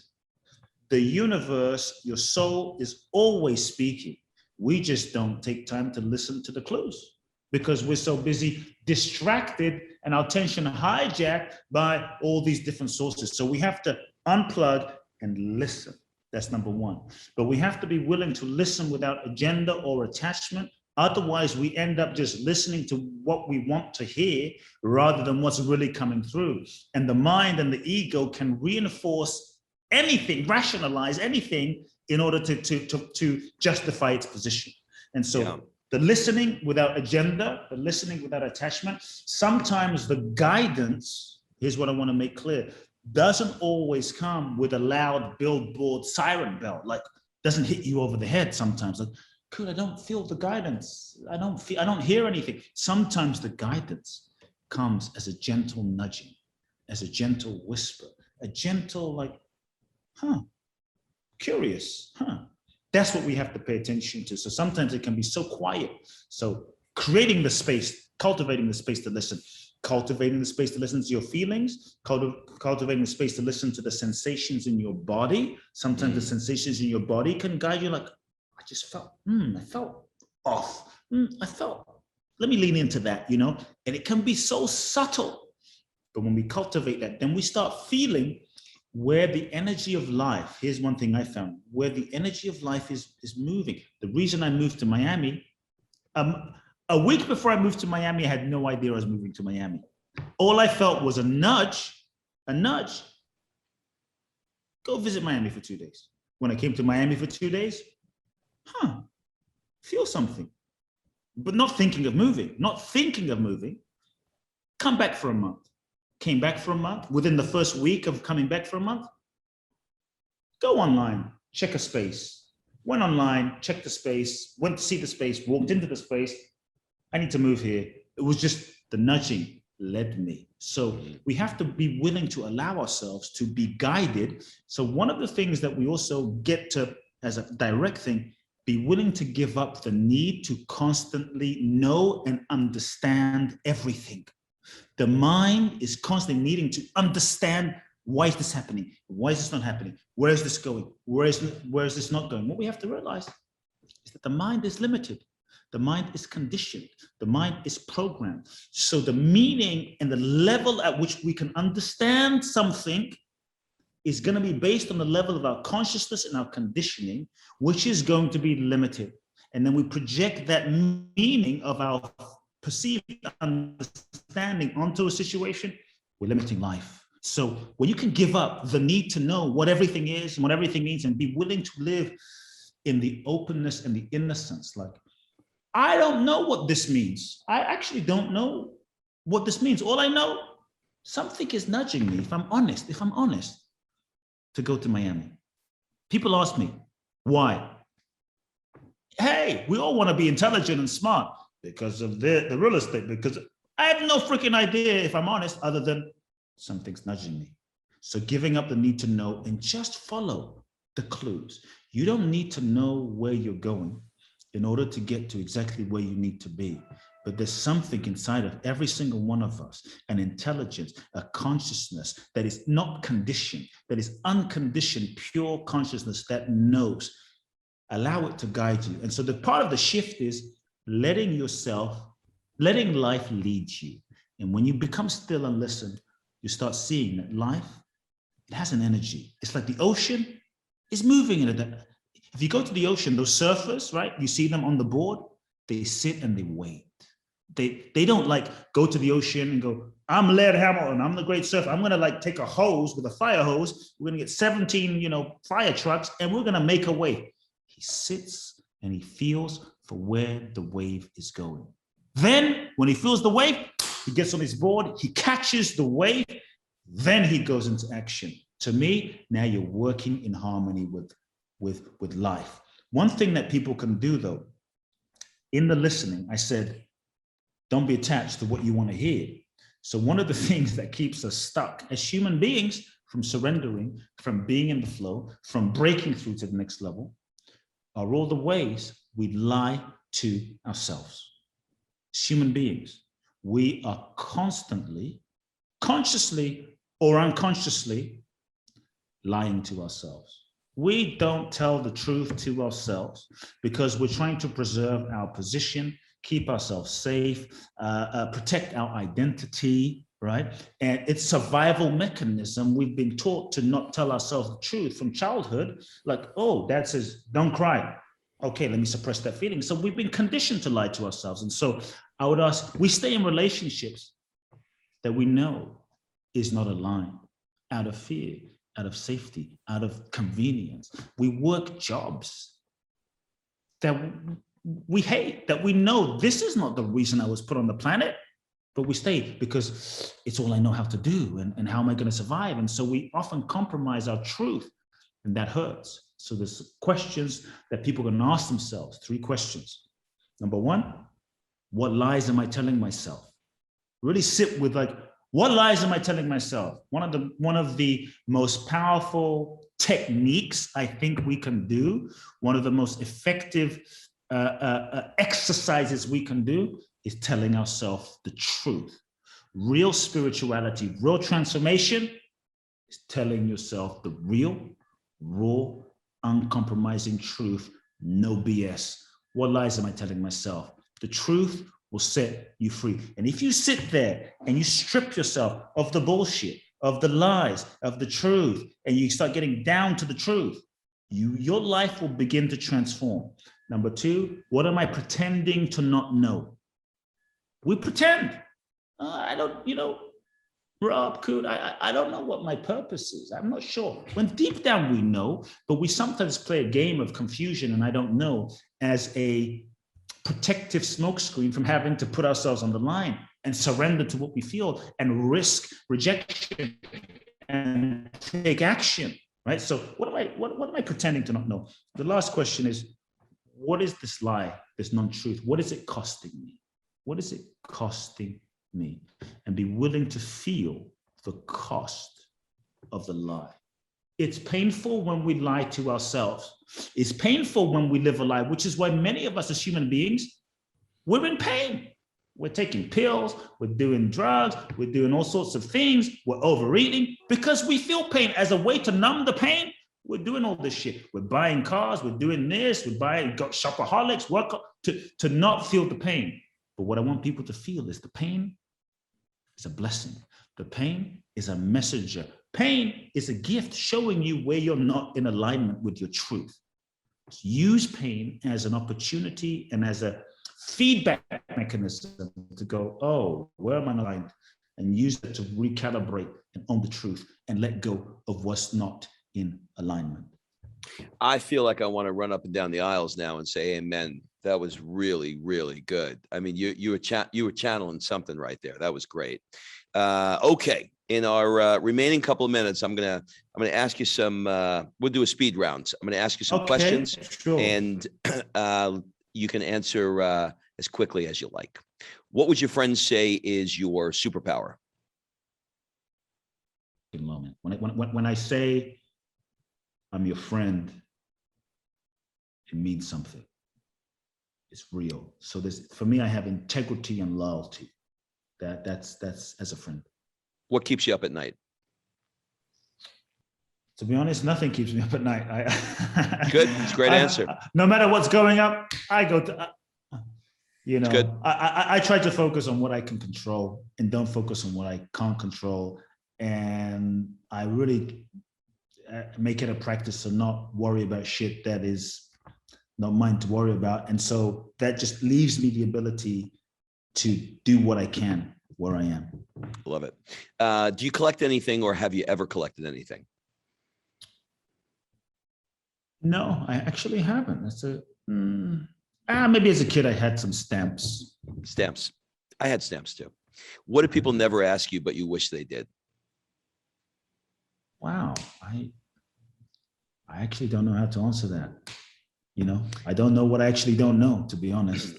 S2: The universe, your soul is always speaking. We just don't take time to listen to the clues because we're so busy, distracted, and our attention hijacked by all these different sources. So we have to unplug and listen. That's number one. But we have to be willing to listen without agenda or attachment. Otherwise, we end up just listening to what we want to hear rather than what's really coming through. And the mind and the ego can reinforce anything, rationalize anything in order to justify its position. And so the listening without agenda, the listening without attachment, sometimes the guidance, here's what I want to make clear, doesn't always come with a loud billboard siren bell, like doesn't hit you over the head sometimes. Like, Kute, I don't feel the guidance. I don't hear anything. Sometimes the guidance comes as a gentle nudging, as a gentle whisper, a gentle like, curious, That's what we have to pay attention to. So sometimes it can be so quiet. So creating the space, cultivating the space to listen, cultivating the space to listen to your feelings, cultivating the space to listen to the sensations in your body. Sometimes the sensations in your body can guide you like, I just felt, I felt off. Let me lean into that, and it can be so subtle. But when we cultivate that, then we start feeling where the energy of life, here's one thing I found, where the energy of life is moving. The reason I moved to Miami, A week before I moved to Miami, I had no idea I was moving to Miami. All I felt was a nudge. Go visit Miami for 2 days. When I came to Miami for 2 days, feel something, but not thinking of moving, come back for a month. Came back for a month. Within the first week of coming back for a month, go online, check a space. Went online, checked the space, went to see the space, walked into the space. I need to move here. It was just the nudging led me. So we have to be willing to allow ourselves to be guided. So one of the things that we also get to as a direct thing, be willing to give up the need to constantly know and understand everything. The mind is constantly needing to understand, why is this happening? Why is this not happening? Where is this going? Where is this not going? What we have to realize is that the mind is limited. The mind is conditioned. The mind is programmed. So the meaning and the level at which we can understand something is going to be based on the level of our consciousness and our conditioning, which is going to be limited. And then we project that meaning of our perceived understanding onto a situation, we're limiting life. So when you can give up the need to know what everything is and what everything means and be willing to live in the openness and the innocence, like, I don't know what this means. I actually don't know what this means. All I know, something is nudging me, if I'm honest, to go to Miami. People ask me, why? Hey, we all want to be intelligent and smart because of the real estate, because I have no freaking idea, if I'm honest, other than something's nudging me. So giving up the need to know and just follow the clues. You don't need to know where you're going in order to get to exactly where you need to be. But there's something inside of every single one of us, an intelligence, a consciousness that is not conditioned, that is unconditioned, pure consciousness that knows. Allow it to guide you. And so the part of the shift is letting life lead you. And when you become still and listen, you start seeing that life, it has an energy. It's like the ocean is moving in a. If you go to the ocean, those surfers, right? You see them on the board, they sit and they wait. They don't like go to the ocean and go, I'm Laird Hamilton, I'm the great surfer. I'm gonna like take a hose with a fire hose. We're gonna get 17, fire trucks and we're gonna make a way. He sits and he feels for where the wave is going. Then when he feels the wave, he gets on his board, he catches the wave, then he goes into action. To me, now you're working in harmony with life. One thing that people can do though, in the listening, I said, don't be attached to what you want to hear. So one of the things that keeps us stuck as human beings from surrendering, from being in the flow, from breaking through to the next level, are all the ways we lie to ourselves. As human beings, we are constantly, consciously or unconsciously, lying to ourselves. We don't tell the truth to ourselves because we're trying to preserve our position, keep ourselves safe, protect our identity, right? And it's survival mechanism. We've been taught to not tell ourselves the truth from childhood. Like, oh, dad says, don't cry. Okay, let me suppress that feeling. So we've been conditioned to lie to ourselves. And so I would ask, we stay in relationships that we know is not aligned out of fear, out of safety, out of convenience. We work jobs that we hate, that we know this is not the reason I was put on the planet, but we stay because it's all I know how to do and how am I going to survive? And so we often compromise our truth and that hurts. So there's questions that people are going to ask themselves, 3 questions. Number 1, what lies am I telling myself? Really sit with like, what lies am I telling myself? One of the most powerful techniques I think we can do, one of the most effective exercises we can do is telling ourselves the truth. Real spirituality, real transformation is telling yourself the real, raw, uncompromising truth, no BS. What lies am I telling myself? The truth will set you free. And if you sit there and you strip yourself of the bullshit, of the lies, of the truth, and you start getting down to the truth, your life will begin to transform. Number 2, what am I pretending to not know? We pretend. I don't, Rob, Kute, I don't know what my purpose is. I'm not sure. When deep down we know, but we sometimes play a game of confusion and I don't know as a protective smokescreen from having to put ourselves on the line and surrender to what we feel and risk rejection and take action, right? So what am I pretending to not know? The last question is, what is this lie, this non-truth? What is it costing me? What is it costing me? And be willing to feel the cost of the lie. It's painful when we lie to ourselves. It's painful when we live a lie, which is why many of us as human beings, we're in pain. We're taking pills, we're doing drugs, we're doing all sorts of things, we're overeating because we feel pain. As a way to numb the pain, we're doing all this shit. We're buying cars, we're doing this, got shopaholics, work to not feel the pain. But what I want people to feel is the pain is a blessing. The pain is a messenger. Pain is a gift showing you where you're not in alignment with your truth. Use pain as an opportunity and as a feedback mechanism to go, oh, where am I not aligned? And use it to recalibrate and own the truth and let go of what's not in alignment.
S1: I feel like I want to run up and down the aisles now and say amen. That was really, really good. I mean, you were channeling something right there. That was great. Okay. In our remaining couple of minutes, I'm gonna ask you some. We'll do a speed round. I'm gonna ask you some questions,
S2: sure.
S1: And you can answer as quickly as you like. What would your friends say is your superpower?
S2: Moment. When I say I'm your friend, it means something. It's real. So for me, I have integrity and loyalty. That's as a friend.
S1: What keeps you up at night?
S2: To be honest, nothing keeps me up at night.
S1: Good. It's a great answer.
S2: No matter what's going up, I go to,
S1: good.
S2: I try to focus on what I can control and don't focus on what I can't control. And I really make it a practice to not worry about shit that is not mine to worry about. And so that just leaves me the ability to do what I can where I am.
S1: Love it. Do you collect anything or have you ever collected anything?
S2: No, I actually haven't. That's maybe as a kid I had some stamps.
S1: Stamps. I had stamps too. What do people never ask you, but you wish they did?
S2: Wow. I actually don't know how to answer that. I don't know what I actually don't know, to be honest.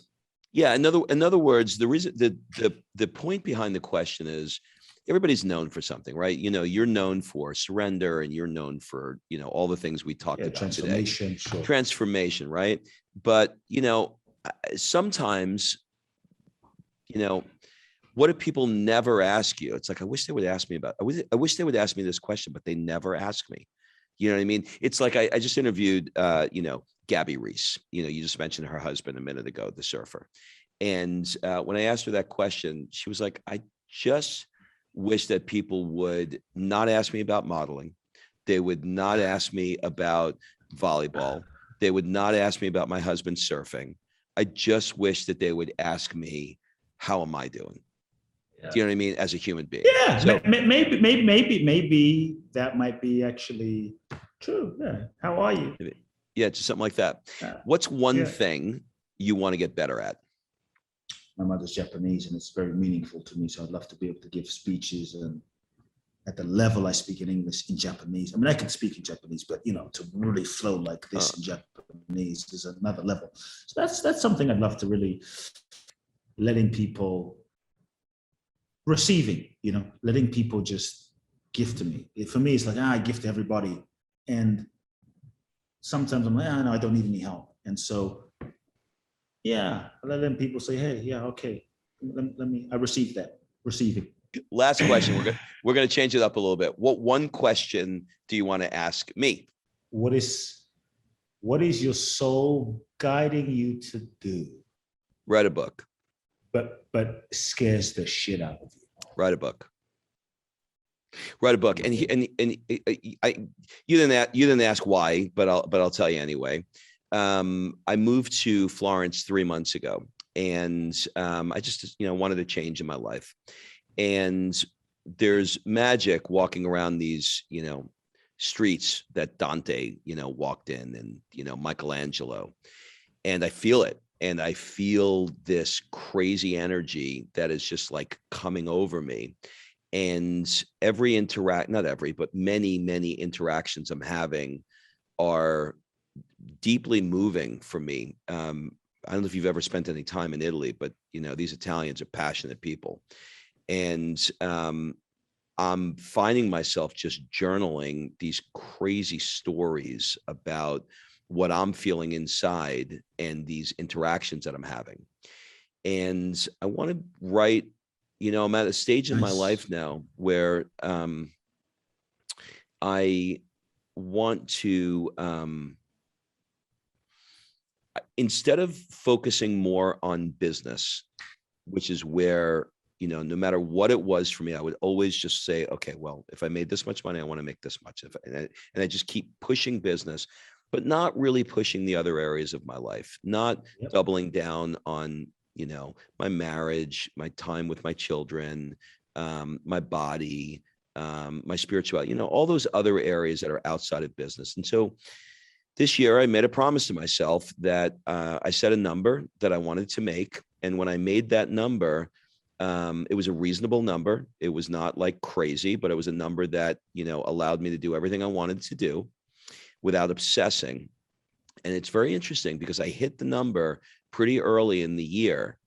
S1: Yeah. In other words, the reason the point behind the question is everybody's known for something, right? You're known for surrender and you're known for, all the things we talked about
S2: transformation,
S1: today.
S2: sure.
S1: Transformation, right? But, sometimes, what do people never ask you? It's like, I wish they would ask me I wish they would ask me this question, but they never ask me. You know what I mean? It's like, I just interviewed, Gabby Reese, you just mentioned her husband a minute ago, the surfer. And when I asked her that question, she was like, I just wish that people would not ask me about modeling. They would not ask me about volleyball. They would not ask me about my husband surfing. I just wish that they would ask me, how am I doing? Yeah. Do you know what I mean? As a human being.
S2: Yeah. So, maybe that might be actually true. Yeah. How are you?
S1: Yeah. Just something like that. What's one thing you want to get better at?
S2: My mother's Japanese and it's very meaningful to me. So I'd love to be able to give speeches and at the level I speak in English in Japanese. I mean, I can speak in Japanese, but to really flow like this in Japanese is another level. So that's something I'd love to really letting people receiving, letting people just give to me. For me, it's like, I give to everybody. And sometimes I'm like, no, I don't need any help. And so, letting people say, hey, yeah, okay, I receive that, receiving.
S1: Last question. We're going to change it up a little bit. What one question do you want to ask me?
S2: What is your soul guiding you to do?
S1: Write a book.
S2: But scares the shit out of you.
S1: Write a book. Write a book. And you didn't ask why, but I'll tell you anyway. I moved to Florence 3 months ago, And I just, wanted a change in my life. And there's magic walking around these, streets that Dante, walked in, and, Michelangelo. And I feel it. And I feel this crazy energy that is just like coming over me. And not every, but many interactions I'm having are deeply moving for me. I don't know if you've ever spent any time in Italy, but these Italians are passionate people. And I'm finding myself just journaling these crazy stories about what I'm feeling inside and these interactions that I'm having. And I want to write, I'm at a stage in my life now where I want to, instead of focusing more on business, which is where, no matter what it was for me, I would always just say, okay, well, if I made this much money, I want to make this much. And I just keep pushing business, but not really pushing the other areas of my life, not doubling down on, my marriage, my time with my children, my body, my spirituality, all those other areas that are outside of business. And so this year I made a promise to myself that I set a number that I wanted to make. And when I made that number, it was a reasonable number. It was not like crazy, but it was a number that, allowed me to do everything I wanted to do without obsessing. And it's very interesting because I hit the number pretty early in the year,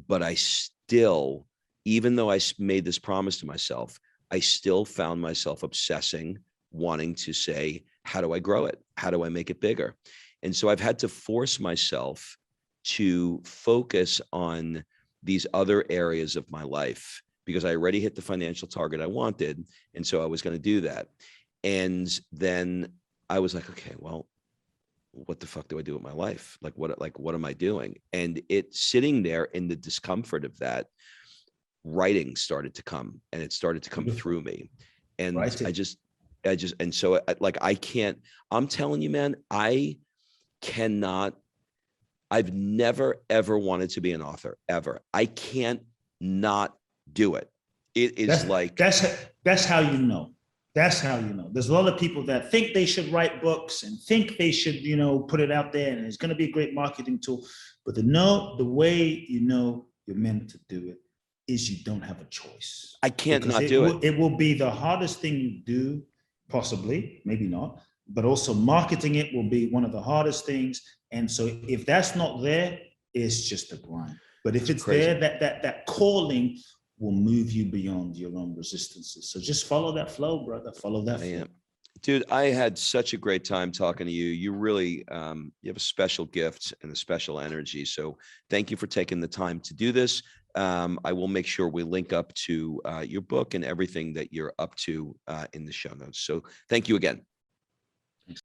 S1: but I still, even though I made this promise to myself, I still found myself obsessing, wanting to say, how do I grow it? How do I make it bigger? And so I've had to force myself to focus on these other areas of my life because I already hit the financial target I wanted. And so I was going to do that. And then I was like, okay, well, what the fuck do I do with my life? Like, what am I doing? And it sitting there in the discomfort of that, writing started to come, and it started to come through me. And and so I'm telling you, man, I've never, ever wanted to be an author, ever. I can't not do it. It is
S2: that's how you know. That's how you know. There's a lot of people that think they should write books and think they should, put it out there, and it's going to be a great marketing tool. But the way you're meant to do it is you don't have a choice.
S1: I can't not do it.
S2: It will be the hardest thing you do, possibly, maybe not, but also marketing it will be one of the hardest things. And so if that's not there, it's just a grind. But if it's there, that calling will move you beyond your own resistances. So just follow that flow, brother. Follow that flow.
S1: Dude, I had such a great time talking to you. You really, you have a special gift and a special energy. So thank you for taking the time to do this. I will make sure we link up to your book and everything that you're up to in the show notes. So thank you again. Thanks.